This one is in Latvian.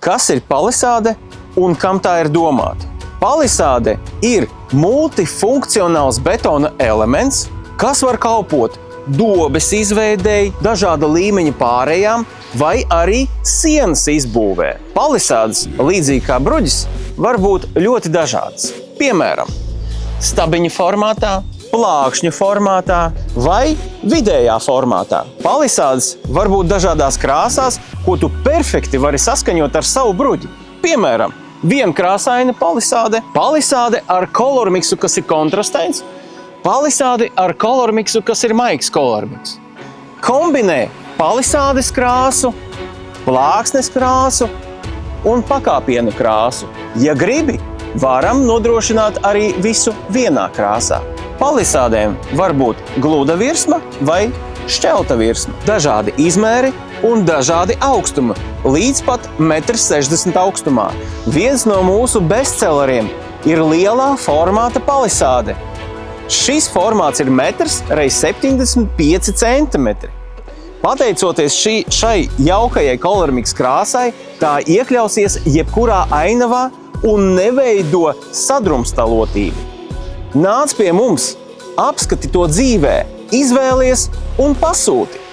Kas ir palisāde un kam tā ir domāta? Palisāde ir multifunkcionāls betona elements, kas var kalpot dobes izveidēji, dažāda līmeņa pārējām vai arī sienas izbūvē. Palisādes, līdzīgi kā bruģis, var būt ļoti dažādas. Piemēram, stabiņa formātā, plākšņu formātā vai vidējā formātā. Palisādes var būt dažādās krāsās, ko tu perfekti vari saskaņot ar savu bruģi. Piemēram, vienkrāsaina palisāde, palisāde ar kolormiksu, kas ir kontrastēns, palisāde ar kolormiksu, kas ir maigs kolormiks. Kombinē palisādes krāsu, plāksnes krāsu un pakāpienu krāsu. Ja gribi, varam nodrošināt arī visu vienā krāsā. Palisādēm var būt gluda virsma vai šķelta virsma, dažādi izmēri un dažādi augstumi, līdz pat 1,60 m augstumā. Viens no mūsu bestselleriem ir lielā formāta palisāde. Šis formāts ir 1,75 cm. Pateicoties šai jaukajai kolormiks krāsai, tā iekļausies jebkurā ainavā un neveido sadrumstalotību. Nāc pie mums, apskati to dzīvē, izvēlies un pasūti!